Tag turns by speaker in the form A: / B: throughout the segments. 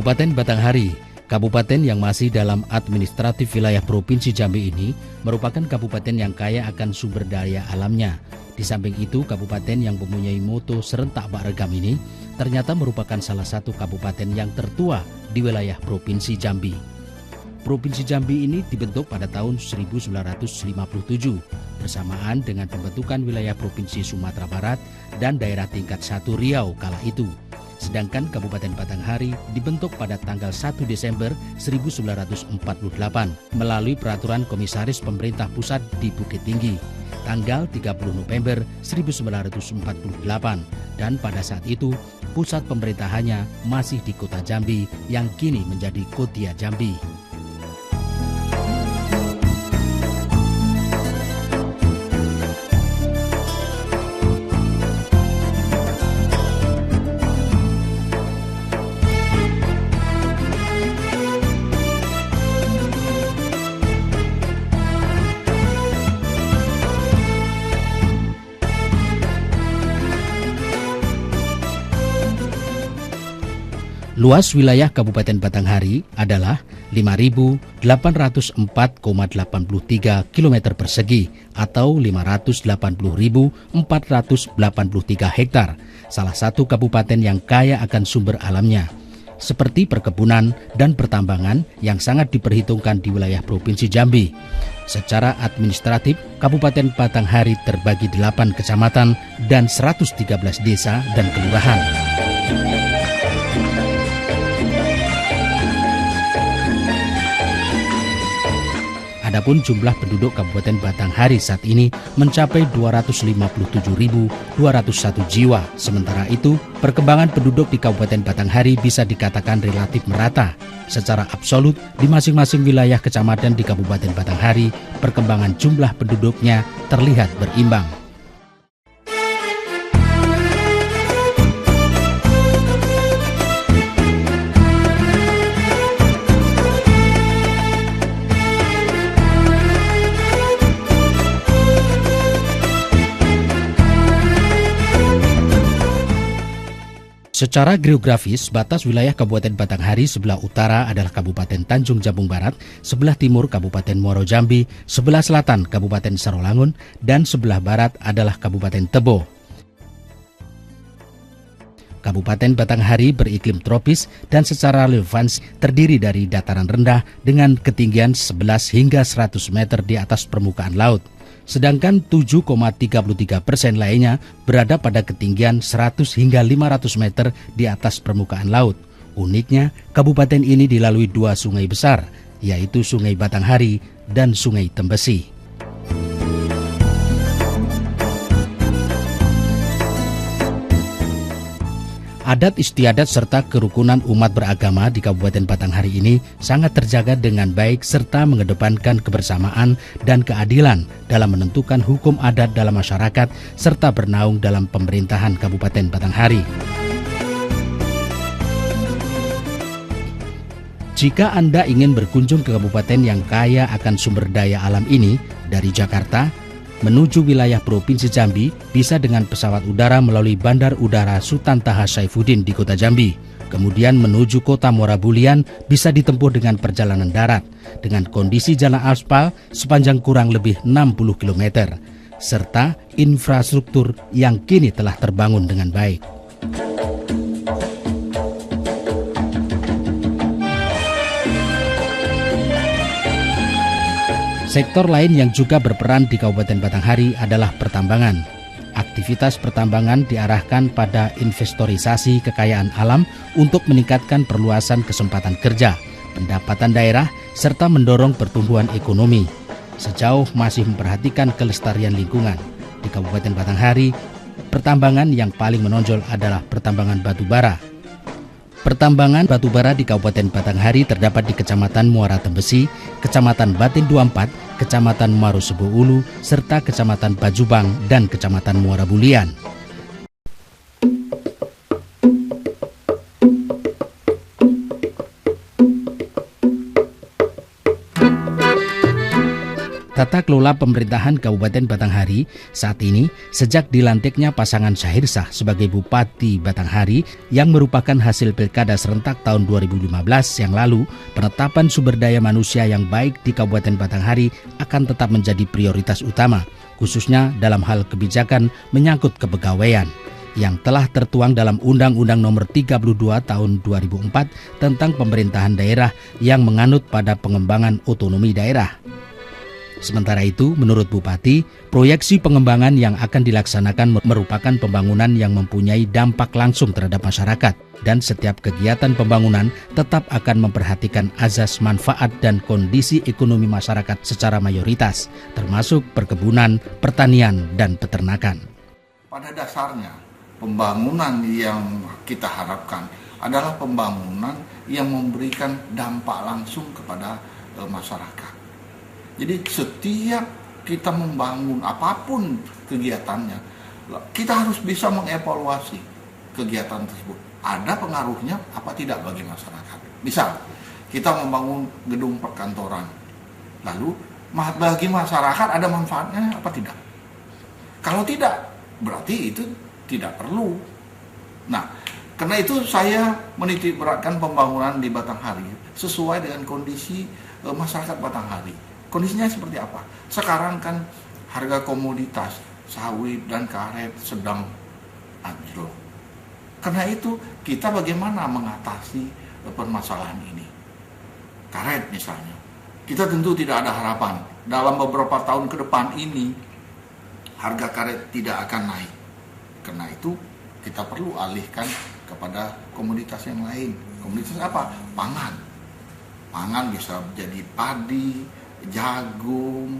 A: Kabupaten Batanghari, kabupaten yang masih dalam administratif wilayah Provinsi Jambi ini merupakan kabupaten yang kaya akan sumber daya alamnya. Di samping itu, kabupaten yang mempunyai moto serentak Bak Regam ini ternyata merupakan salah satu kabupaten yang tertua di wilayah Provinsi Jambi. Provinsi Jambi ini dibentuk pada tahun 1957 bersamaan dengan pembentukan wilayah Provinsi Sumatera Barat dan daerah tingkat 1 Riau kala itu. Sedangkan Kabupaten Batanghari dibentuk pada tanggal 1 Desember 1948 melalui Peraturan Komisaris Pemerintah Pusat di Bukit Tinggi tanggal 30 November 1948 dan pada saat itu pusat pemerintahannya masih di Kota Jambi yang kini menjadi Kodia Jambi. Luas wilayah Kabupaten Batanghari adalah 5.804,83 km persegi atau 580.483 hektar. Salah satu kabupaten yang kaya akan sumber alamnya, seperti perkebunan dan pertambangan yang sangat diperhitungkan di wilayah Provinsi Jambi. Secara administratif, Kabupaten Batanghari terbagi 8 kecamatan dan 113 desa dan kelurahan. Adapun jumlah penduduk Kabupaten Batanghari saat ini mencapai 257.201 jiwa. Sementara itu, perkembangan penduduk di Kabupaten Batanghari bisa dikatakan relatif merata. Secara absolut, di masing-masing wilayah kecamatan di Kabupaten Batanghari, perkembangan jumlah penduduknya terlihat berimbang. Secara geografis, batas wilayah Kabupaten Batanghari sebelah utara adalah Kabupaten Tanjung Jabung Barat, sebelah timur Kabupaten Muaro Jambi, sebelah selatan Kabupaten Sarolangun, dan sebelah barat adalah Kabupaten Tebo. Kabupaten Batanghari beriklim tropis dan secara relevansi terdiri dari dataran rendah dengan ketinggian 11 hingga 100 meter di atas permukaan laut. Sedangkan 7,33% lainnya berada pada ketinggian 100 hingga 500 meter di atas permukaan laut. Uniknya, kabupaten ini dilalui 2 sungai besar, yaitu Sungai Batanghari dan Sungai Tembesi. Adat istiadat serta kerukunan umat beragama di Kabupaten Batanghari ini sangat terjaga dengan baik serta mengedepankan kebersamaan dan keadilan dalam menentukan hukum adat dalam masyarakat serta bernaung dalam pemerintahan Kabupaten Batanghari. Jika Anda ingin berkunjung ke kabupaten yang kaya akan sumber daya alam ini dari Jakarta, menuju wilayah Provinsi Jambi bisa dengan pesawat udara melalui Bandar Udara Sultan Taha Saifuddin di Kota Jambi. Kemudian menuju Kota Muara Bulian bisa ditempuh dengan perjalanan darat dengan kondisi jalan aspal sepanjang kurang lebih 60 km serta infrastruktur yang kini telah terbangun dengan baik. Sektor lain yang juga berperan di Kabupaten Batanghari adalah pertambangan. Aktivitas pertambangan diarahkan pada investorisasi kekayaan alam untuk meningkatkan perluasan kesempatan kerja, pendapatan daerah, serta mendorong pertumbuhan ekonomi. Sejauh masih memperhatikan kelestarian lingkungan, di Kabupaten Batanghari, pertambangan yang paling menonjol adalah pertambangan batu bara. Pertambangan batubara di Kabupaten Batanghari terdapat di Kecamatan Muara Tembesi, Kecamatan Batin 24, Kecamatan Maru Sebo Ulu, serta Kecamatan Bajubang dan Kecamatan Muara Bulian. Tata kelola pemerintahan Kabupaten Batanghari saat ini sejak dilantiknya pasangan Syahirsah sebagai Bupati Batanghari yang merupakan hasil pilkada serentak tahun 2015 yang lalu, penetapan sumber daya manusia yang baik di Kabupaten Batanghari akan tetap menjadi prioritas utama, khususnya dalam hal kebijakan menyangkut kepegawaian yang telah tertuang dalam Undang-Undang Nomor 32 Tahun 2004 tentang pemerintahan daerah yang menganut pada pengembangan otonomi daerah. Sementara itu, menurut Bupati, proyeksi pengembangan yang akan dilaksanakan merupakan pembangunan yang mempunyai dampak langsung terhadap masyarakat dan setiap kegiatan pembangunan tetap akan memperhatikan azas manfaat dan kondisi ekonomi masyarakat secara mayoritas, termasuk perkebunan, pertanian, dan peternakan.
B: Pada dasarnya, pembangunan yang kita harapkan adalah pembangunan yang memberikan dampak langsung kepada masyarakat. Jadi setiap kita membangun apapun kegiatannya, kita harus bisa mengevaluasi kegiatan tersebut. Ada pengaruhnya apa tidak bagi masyarakat. Misal, kita membangun gedung perkantoran, lalu bagi masyarakat ada manfaatnya apa tidak? Kalau tidak, berarti itu tidak perlu. Nah, karena itu saya menitik beratkan pembangunan di Batanghari sesuai dengan kondisi masyarakat Batanghari. Kondisinya seperti apa? Sekarang kan harga komoditas sawit dan karet sedang anjlok. Karena itu kita bagaimana mengatasi permasalahan ini? Karet misalnya, kita tentu tidak ada harapan dalam beberapa tahun ke depan ini harga karet tidak akan naik. Karena itu kita perlu alihkan kepada komoditas yang lain. Komoditas apa? Pangan. Pangan bisa jadi padi, jagung,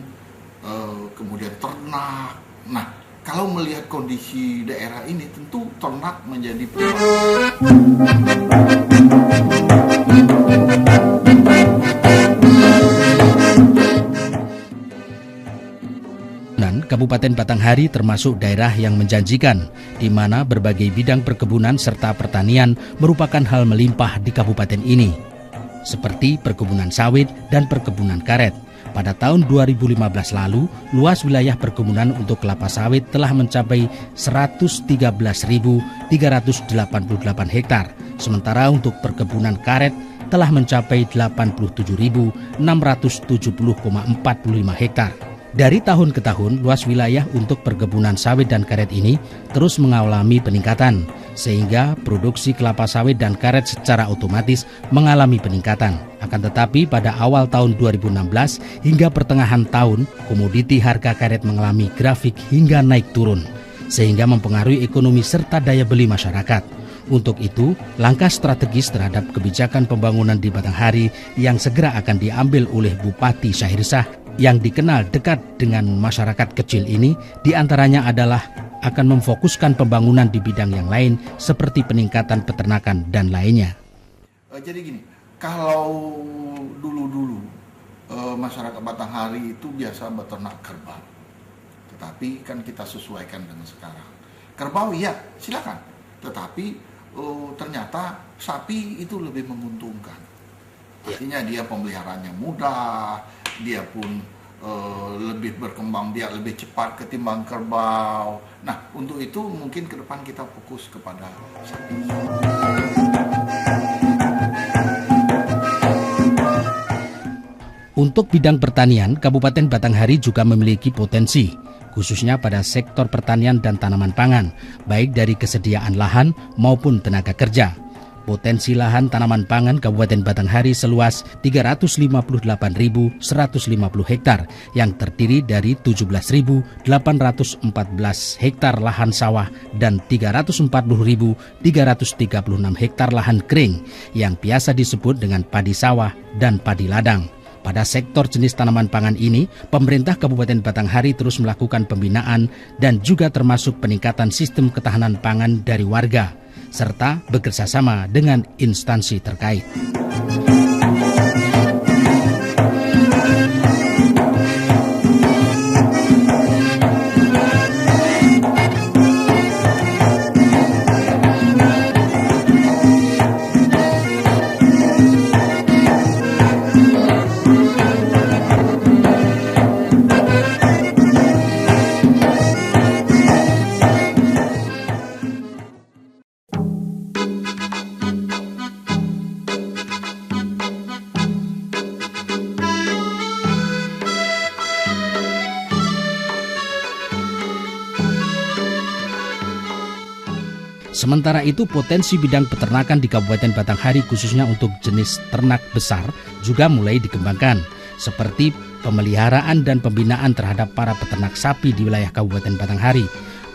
B: kemudian ternak. Nah, kalau melihat kondisi daerah ini, tentu ternak menjadi prioritas.
A: Kabupaten Batanghari termasuk daerah yang menjanjikan, di mana berbagai bidang perkebunan serta pertanian merupakan hal melimpah di kabupaten ini, seperti perkebunan sawit dan perkebunan karet. Pada tahun 2015 lalu, luas wilayah perkebunan untuk kelapa sawit telah mencapai 113.388 hektar, sementara untuk perkebunan karet telah mencapai 87.670,45 hektar. Dari tahun ke tahun, luas wilayah untuk perkebunan sawit dan karet ini terus mengalami peningkatan, sehingga produksi kelapa sawit dan karet secara otomatis mengalami peningkatan. Akan tetapi pada awal tahun 2016 hingga pertengahan tahun, komoditi harga karet mengalami grafik hingga naik turun, sehingga mempengaruhi ekonomi serta daya beli masyarakat. Untuk itu, langkah strategis terhadap kebijakan pembangunan di Batanghari yang segera akan diambil oleh Bupati Syahirsah yang dikenal dekat dengan masyarakat kecil ini, diantaranya adalah akan memfokuskan pembangunan di bidang yang lain seperti peningkatan peternakan dan lainnya.
B: Jadi gini, kalau dulu-dulu masyarakat Batanghari itu biasa beternak kerbau, tetapi kan kita sesuaikan dengan sekarang. Kerbau ya silakan, tetapi ternyata sapi itu lebih menguntungkan. Artinya dia pemeliharaannya mudah, dia pun lebih berkembang biak lebih cepat ketimbang kerbau. Nah, untuk itu mungkin ke depan kita fokus kepada sapi.
A: Untuk bidang pertanian, Kabupaten Batanghari juga memiliki potensi, khususnya pada sektor pertanian dan tanaman pangan, baik dari kesediaan lahan maupun tenaga kerja. Potensi lahan tanaman pangan Kabupaten Batanghari seluas 358.150 hektar yang terdiri dari 17.814 hektar lahan sawah dan 340.336 hektar lahan kering yang biasa disebut dengan padi sawah dan padi ladang. Pada sektor jenis tanaman pangan ini, pemerintah Kabupaten Batanghari terus melakukan pembinaan dan juga termasuk peningkatan sistem ketahanan pangan dari warga, serta bekerjasama dengan instansi terkait. Sementara itu, potensi bidang peternakan di Kabupaten Batanghari khususnya untuk jenis ternak besar juga mulai dikembangkan, seperti pemeliharaan dan pembinaan terhadap para peternak sapi di wilayah Kabupaten Batanghari.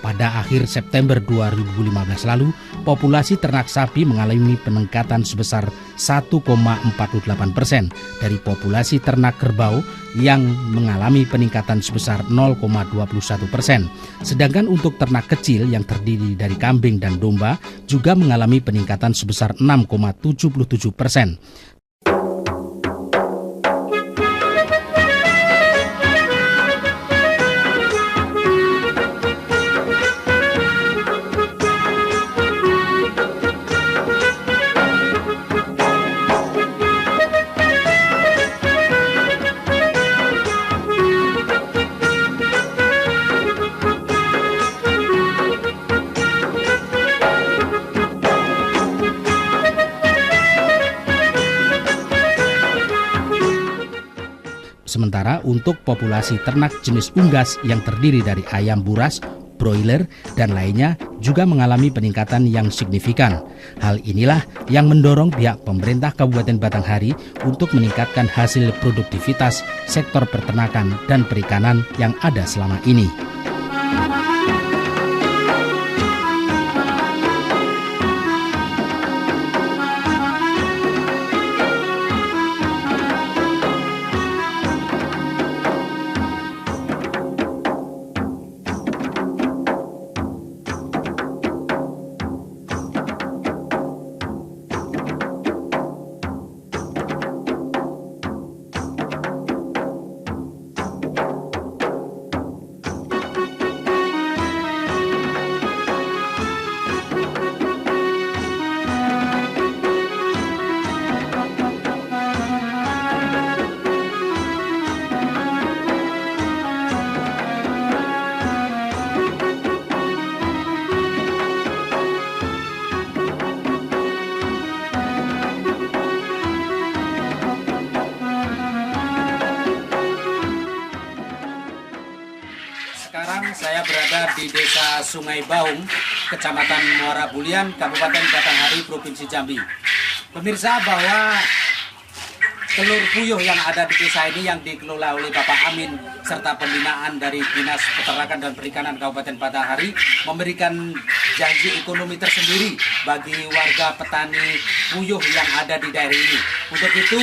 A: Pada akhir September 2015 lalu, populasi ternak sapi mengalami peningkatan sebesar 1,48% dari populasi ternak kerbau yang mengalami peningkatan sebesar 0,21%. Sedangkan untuk ternak kecil yang terdiri dari kambing dan domba juga mengalami peningkatan sebesar 6,77%. Sementara untuk populasi ternak jenis unggas yang terdiri dari ayam buras, broiler, dan lainnya juga mengalami peningkatan yang signifikan. Hal inilah yang mendorong pihak pemerintah Kabupaten Batanghari untuk meningkatkan hasil produktivitas sektor peternakan dan perikanan yang ada selama ini.
C: Sekarang saya berada di Desa Sungai Baung, Kecamatan Muara Bulian, Kabupaten Batanghari, Provinsi Jambi. Pemirsa, bahwa telur puyuh yang ada di desa ini yang dikelola oleh Bapak Amin serta pembinaan dari Dinas Peternakan dan Perikanan Kabupaten Batanghari memberikan janji ekonomi tersendiri bagi warga petani puyuh yang ada di daerah ini. Untuk itu,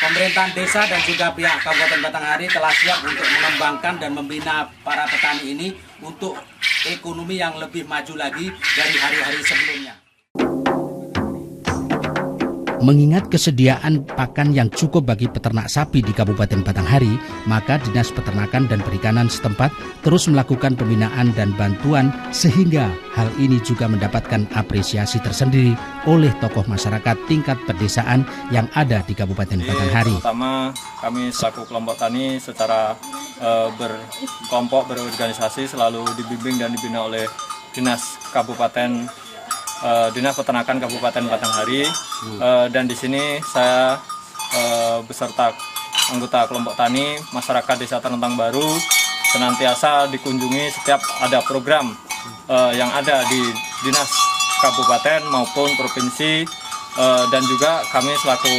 C: pemerintahan desa dan juga pihak Kabupaten Batanghari telah siap untuk mengembangkan dan membina para petani ini untuk ekonomi yang lebih maju lagi dari hari-hari sebelumnya.
A: Mengingat kesediaan pakan yang cukup bagi peternak sapi di Kabupaten Batanghari, maka Dinas Peternakan dan Perikanan setempat terus melakukan pembinaan dan bantuan sehingga hal ini juga mendapatkan apresiasi tersendiri oleh tokoh masyarakat tingkat pedesaan yang ada di Kabupaten Batanghari.
D: Pertama, kami selaku kelompok tani secara berkelompok, berorganisasi selalu dibimbing dan dibina oleh Dinas Peternakan Kabupaten Batanghari, dan di sini saya beserta anggota kelompok tani masyarakat Desa Terentang Baru senantiasa dikunjungi setiap ada program yang ada di dinas kabupaten maupun provinsi, dan juga kami selaku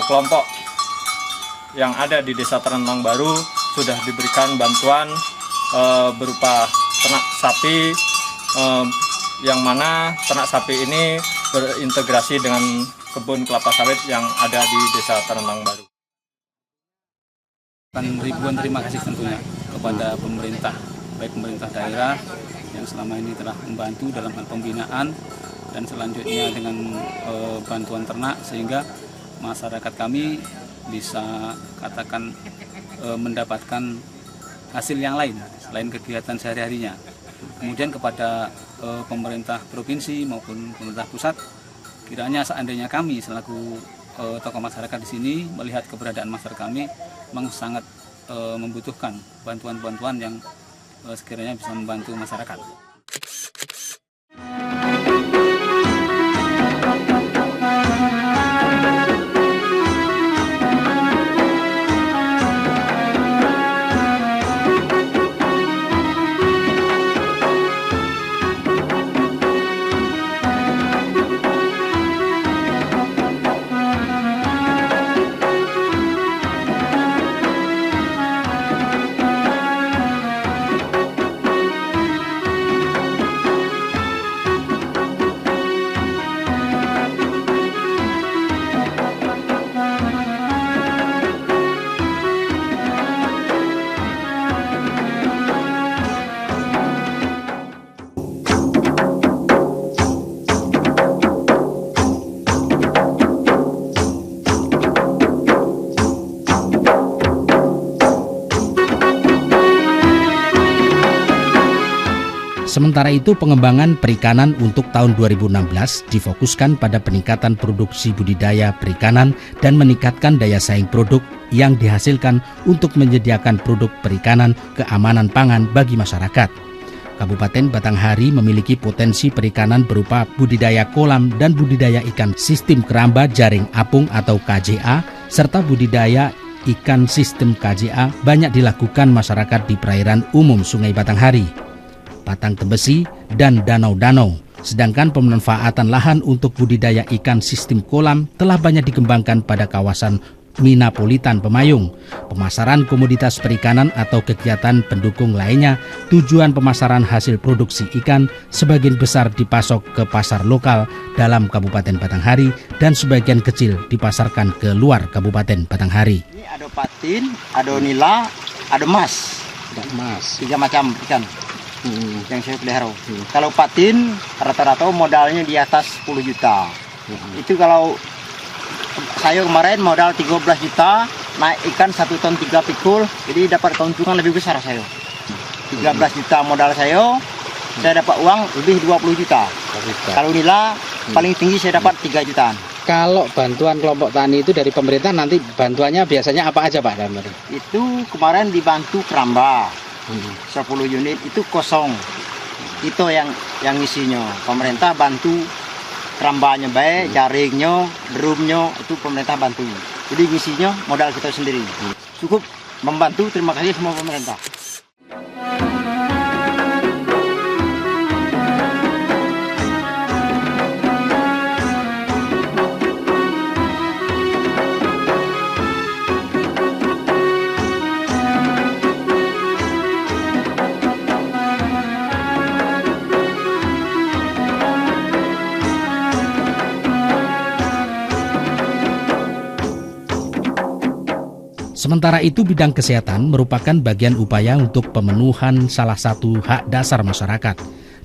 D: kelompok yang ada di Desa Terentang Baru sudah diberikan bantuan berupa ternak sapi, yang mana ternak sapi ini berintegrasi dengan kebun kelapa sawit yang ada di Desa Terentang Baru.
E: Ribuan terima kasih tentunya kepada pemerintah, baik pemerintah daerah yang selama ini telah membantu dalam hal pembinaan dan selanjutnya dengan bantuan ternak sehingga masyarakat kami bisa katakan mendapatkan hasil yang lain selain kegiatan sehari-harinya. Kemudian kepada pemerintah provinsi maupun pemerintah pusat, kiranya seandainya kami selaku tokoh masyarakat di sini melihat keberadaan masyarakat kami memang sangat membutuhkan bantuan-bantuan yang sekiranya bisa membantu masyarakat.
A: Sementara itu, pengembangan perikanan untuk tahun 2016 difokuskan pada peningkatan produksi budidaya perikanan dan meningkatkan daya saing produk yang dihasilkan untuk menyediakan produk perikanan keamanan pangan bagi masyarakat. Kabupaten Batanghari memiliki potensi perikanan berupa budidaya kolam dan budidaya ikan sistem keramba jaring apung atau KJA, serta budidaya ikan sistem KJA banyak dilakukan masyarakat di perairan umum Sungai Batanghari, Patang Tembesi, dan danau-danau. Sedangkan pemanfaatan lahan untuk budidaya ikan sistem kolam telah banyak dikembangkan pada kawasan Minapolitan Pemayung. Pemasaran komoditas perikanan atau kegiatan pendukung lainnya, tujuan pemasaran hasil produksi ikan sebagian besar dipasok ke pasar lokal dalam Kabupaten Batanghari dan sebagian kecil dipasarkan ke luar Kabupaten Batanghari.
F: Ini ada patin, ada nila, ada mas. Tiga macam ikan yang saya pelihara. Kalau patin rata-rata modalnya di atas 10 juta. Itu kalau saya kemarin modal 13 juta, naik ikan 1 ton 3 pikul, jadi dapat keuntungan lebih besar saya. 13 juta modal saya dapat uang lebih 20 juta. Kalau nila paling tinggi saya dapat 3 jutaan.
G: Kalau bantuan kelompok tani itu dari pemerintah, nanti bantuannya biasanya apa aja Pak?
F: Itu kemarin dibantu keramba 10 unit, itu kosong. Itu yang isinya. Pemerintah bantu kerambanya baik, jaringnya, drumnya, itu pemerintah bantu. Jadi ngisinya modal kita sendiri. Cukup membantu, terima kasih semua pemerintah.
A: Sementara itu, bidang kesehatan merupakan bagian upaya untuk pemenuhan salah satu hak dasar masyarakat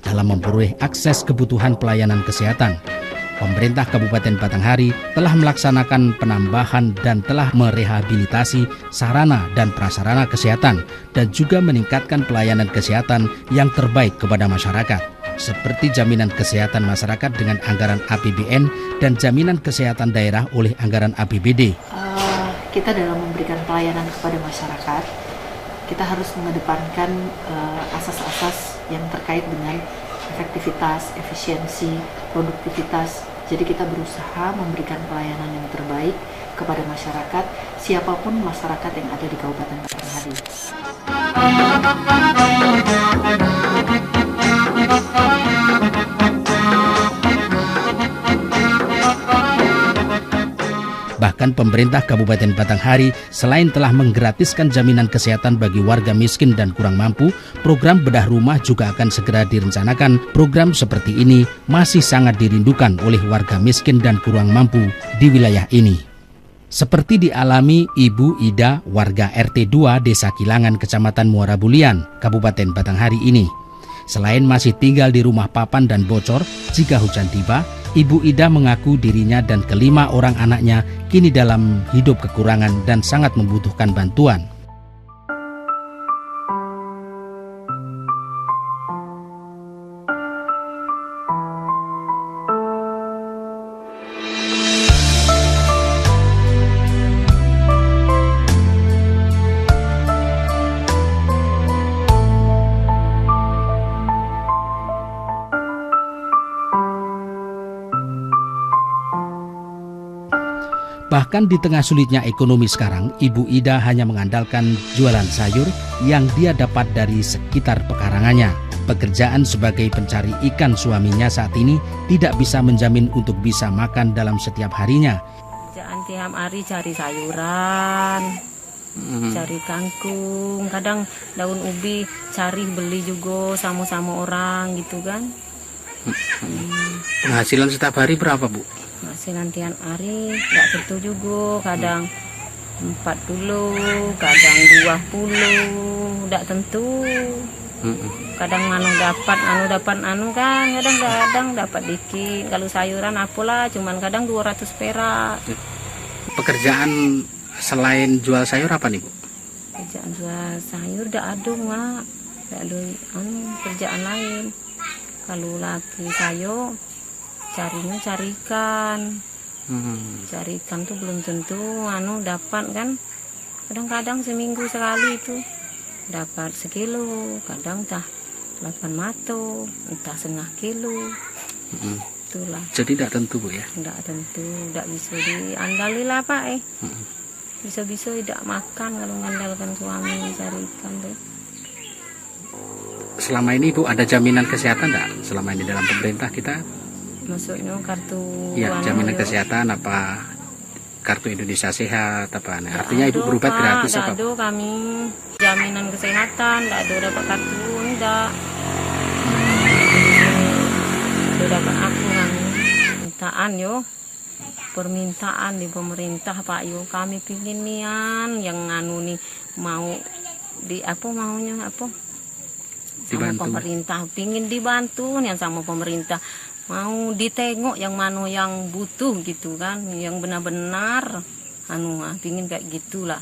A: dalam memperoleh akses kebutuhan pelayanan kesehatan. pemerintah Kabupaten Batanghari telah melaksanakan penambahan dan telah merehabilitasi sarana dan prasarana kesehatan dan juga meningkatkan pelayanan kesehatan yang terbaik kepada masyarakat, seperti jaminan kesehatan masyarakat dengan anggaran APBN dan jaminan kesehatan daerah oleh anggaran APBD.
H: Kita dalam memberikan pelayanan kepada masyarakat, kita harus mengedepankan asas-asas yang terkait dengan efektivitas, efisiensi, produktivitas. Jadi kita berusaha memberikan pelayanan yang terbaik kepada masyarakat, siapapun masyarakat yang ada di Kabupaten Batanghari.
A: Bahkan pemerintah Kabupaten Batanghari selain telah menggratiskan jaminan kesehatan bagi warga miskin dan kurang mampu, program bedah rumah juga akan segera direncanakan. Program seperti ini masih sangat dirindukan oleh warga miskin dan kurang mampu di wilayah ini. Seperti dialami Ibu Ida, warga RT 2 Desa Kilangan, Kecamatan Muara Bulian, Kabupaten Batanghari ini. Selain masih tinggal di rumah papan dan bocor jika hujan tiba, Ibu Ida mengaku dirinya dan kelima orang anaknya kini dalam hidup kekurangan dan sangat membutuhkan bantuan. Bahkan di tengah sulitnya ekonomi sekarang, Ibu Ida hanya mengandalkan jualan sayur yang dia dapat dari sekitar pekarangannya. Pekerjaan sebagai pencari ikan suaminya saat ini tidak bisa menjamin untuk bisa makan dalam setiap harinya.
I: Pekerjaan tiap hari cari sayuran, cari kangkung, kadang daun ubi cari beli juga sama-sama orang gitu kan.
G: Penghasilan setiap hari berapa, Bu?
I: Penghasilan tiap hari nggak tentu juga, kadang 40, kadang 20, nggak tentu. Kadang dapat kan, kadang dapat dikit. Kalau sayuran apalah, cuman kadang 200 perak.
G: Pekerjaan selain jual sayur apa nih, Bu?
I: Kerjaan jual sayur nggak ada, Mak. Nggak ada kerjaan lain. Kalau laki saya carinya cari ikan. Cari ikan tuh belum tentu dapat kan. Kadang-kadang seminggu sekali itu dapat sekilo, kadang entah 8 mato, entah setengah kilo. Itulah.
G: Jadi tidak tentu, Bu, ya?
I: Tidak tentu, tidak bisa diandali lah, Pak. Bisa-bisa tidak makan kalau mengandalkan suami cari ikan tuh.
G: Selama ini, Bu, ada jaminan kesehatan enggak selama ini dalam pemerintah kita?
I: Maksudnya kartu
G: ya, jaminan kesehatan apa kartu Indonesia Sehat apa? Nah, artinya Ibu berobat gratis apa?
I: Ada kami jaminan kesehatan, tidak ada dapat kartu, tidak. Ada dapat aku permintaan di pemerintah, Pak yo, kami pingin nian yang nih mau di maunya sama pemerintah, pingin dibantu yang sama pemerintah, mau ditengok yang mana yang butuh gitu kan, yang benar-benar pingin kayak gitulah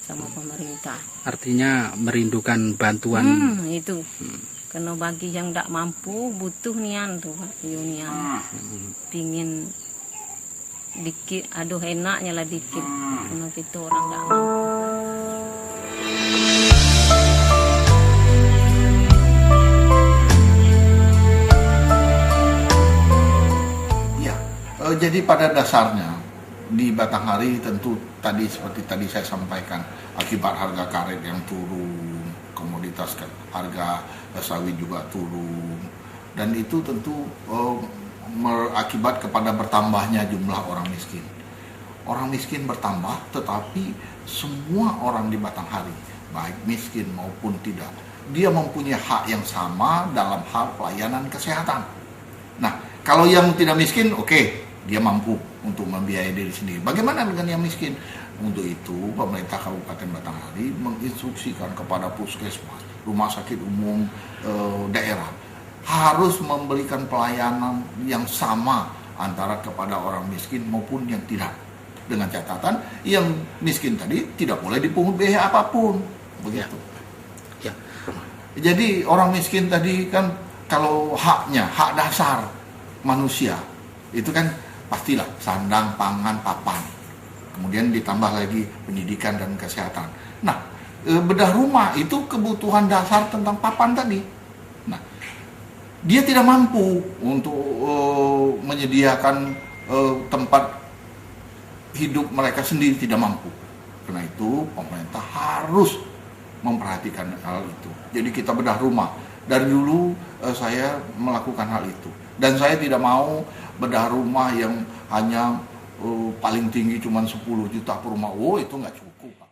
I: sama pemerintah.
G: Artinya merindukan bantuan
I: itu. Karena bagi yang tidak mampu butuh nian tuh nian. Pingin dikit, aduh enaknya lah dikit, karena kita orang tidak mampu.
B: Jadi pada dasarnya di Batanghari tentu seperti tadi saya sampaikan, akibat harga karet yang turun, komoditas harga sawit juga turun, dan itu tentu berakibat kepada bertambahnya jumlah orang miskin. Orang miskin bertambah, tetapi semua orang di Batanghari, baik miskin maupun tidak, dia mempunyai hak yang sama dalam hal pelayanan kesehatan. Nah, kalau yang tidak miskin, oke, dia mampu untuk membiayai diri sendiri. Bagaimana dengan yang miskin? Untuk itu, pemerintah Kabupaten Batanghari menginstruksikan kepada puskesmas, rumah sakit umum daerah, harus memberikan pelayanan yang sama antara kepada orang miskin maupun yang tidak. Dengan catatan yang miskin tadi tidak boleh dipungut biaya apapun, begitu.
G: Ya.
B: Jadi orang miskin tadi kan kalau haknya, hak dasar manusia itu kan pastilah sandang, pangan, papan. Kemudian ditambah lagi pendidikan dan kesehatan. Nah, bedah rumah itu kebutuhan dasar tentang papan tadi. Nah, dia tidak mampu untuk menyediakan tempat hidup mereka sendiri, tidak mampu. Karena itu pemerintah harus memperhatikan hal itu. Jadi kita bedah rumah. Dari dulu saya melakukan hal itu. Dan saya tidak mau bedah rumah yang hanya paling tinggi cuma 10 juta per rumah. Oh, itu nggak cukup, Pak.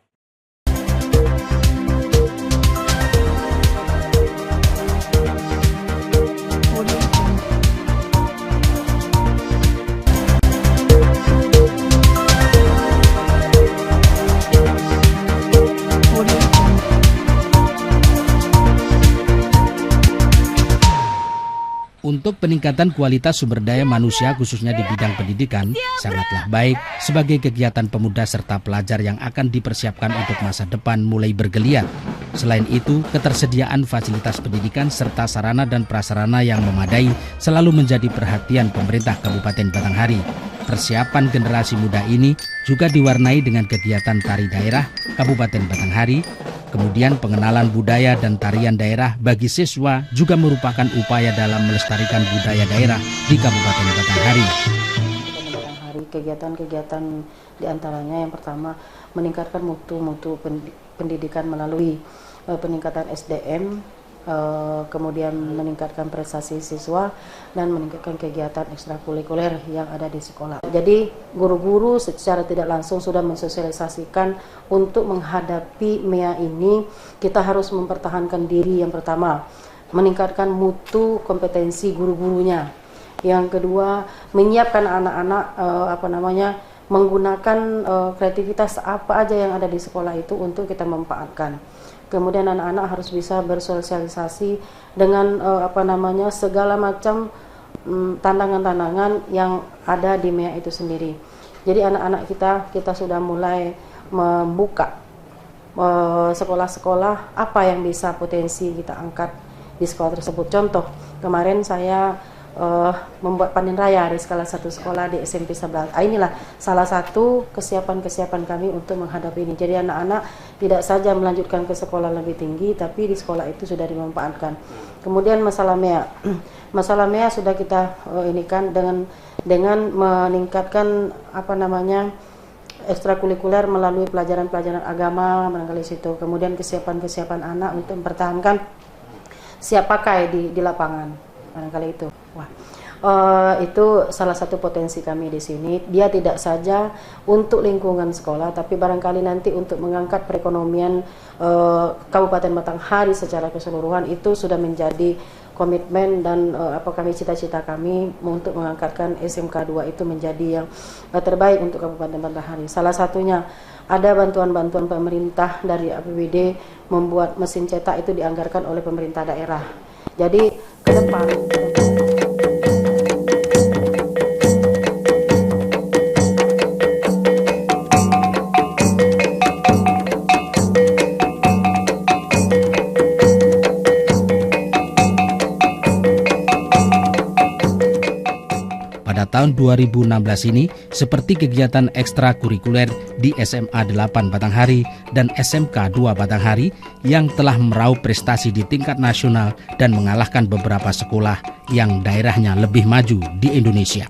A: Untuk peningkatan kualitas sumber daya manusia khususnya di bidang pendidikan sangatlah baik sebagai kegiatan pemuda serta pelajar yang akan dipersiapkan untuk masa depan mulai bergeliat. Selain itu, ketersediaan fasilitas pendidikan serta sarana dan prasarana yang memadai selalu menjadi perhatian pemerintah Kabupaten Batanghari. Persiapan generasi muda ini juga diwarnai dengan kegiatan tari daerah Kabupaten Batanghari. Kemudian pengenalan budaya dan tarian daerah bagi siswa juga merupakan upaya dalam melestarikan budaya daerah di Kabupaten Batanghari.
J: Kegiatan-kegiatan diantaranya yang pertama meningkatkan mutu pendidikan melalui peningkatan SDM, kemudian meningkatkan prestasi siswa dan meningkatkan kegiatan ekstrakurikuler yang ada di sekolah. Jadi guru-guru secara tidak langsung sudah mensosialisasikan untuk menghadapi MEA ini kita harus mempertahankan diri yang pertama, meningkatkan mutu kompetensi guru-gurunya. Yang kedua, menyiapkan anak-anak menggunakan kreativitas apa aja yang ada di sekolah itu untuk kita manfaatkan. Kemudian anak-anak harus bisa bersosialisasi dengan segala macam tantangan-tantangan yang ada di MEA itu sendiri. Jadi anak-anak kita sudah mulai membuka sekolah-sekolah apa yang bisa potensi kita angkat di sekolah tersebut. Contoh, kemarin saya membuat panen raya di salah satu sekolah di SMP 11. Inilah salah satu kesiapan-kesiapan kami untuk menghadapi ini. Jadi anak-anak tidak saja melanjutkan ke sekolah lebih tinggi, tapi di sekolah itu sudah dimanfaatkan. Kemudian masalah MEA. Masalah MEA sudah kita inikan dengan meningkatkan ekstrakurikuler melalui pelajaran-pelajaran agama barangkali situ. Kemudian kesiapan-kesiapan anak untuk mempertahankan siap pakai di lapangan. Barangkali itu. Itu salah satu potensi kami di sini. Dia tidak saja untuk lingkungan sekolah, tapi barangkali nanti untuk mengangkat perekonomian Kabupaten Batanghari secara keseluruhan. Itu sudah menjadi komitmen dan cita-cita kami untuk mengangkatkan SMK 2 itu menjadi yang terbaik untuk Kabupaten Batanghari. Salah satunya ada bantuan-bantuan pemerintah dari APBD membuat mesin cetak itu dianggarkan oleh pemerintah daerah. Jadi ke depan
A: tahun 2016 ini seperti kegiatan ekstrakurikuler di SMA 8 Batanghari dan SMK 2 Batanghari yang telah meraup prestasi di tingkat nasional dan mengalahkan beberapa sekolah yang daerahnya lebih maju di Indonesia.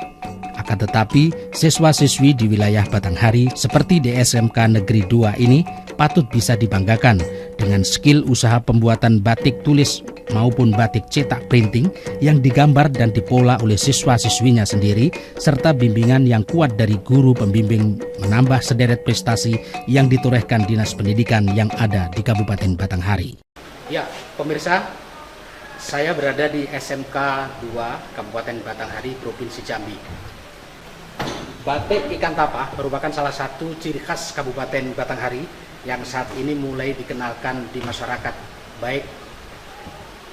A: Akan tetapi, siswa-siswi di wilayah Batanghari seperti di SMK Negeri 2 ini patut bisa dibanggakan dengan skill usaha pembuatan batik tulis maupun batik cetak printing yang digambar dan dipola oleh siswa-siswinya sendiri, serta bimbingan yang kuat dari guru pembimbing menambah sederet prestasi yang ditorehkan Dinas Pendidikan yang ada di Kabupaten Batanghari.
G: Ya, pemirsa, saya berada di SMK 2 Kabupaten Batanghari, Provinsi Jambi. Batik ikan tapa merupakan salah satu ciri khas Kabupaten Batanghari yang saat ini mulai dikenalkan di masyarakat, baik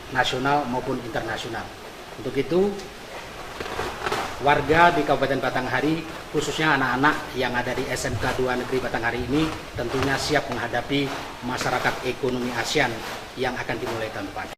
G: nasional maupun internasional. Untuk itu, warga di Kabupaten Batanghari, khususnya anak-anak yang ada di SMK 2 Negeri Batanghari ini tentunya siap menghadapi masyarakat ekonomi ASEAN yang akan dimulai tahun depan.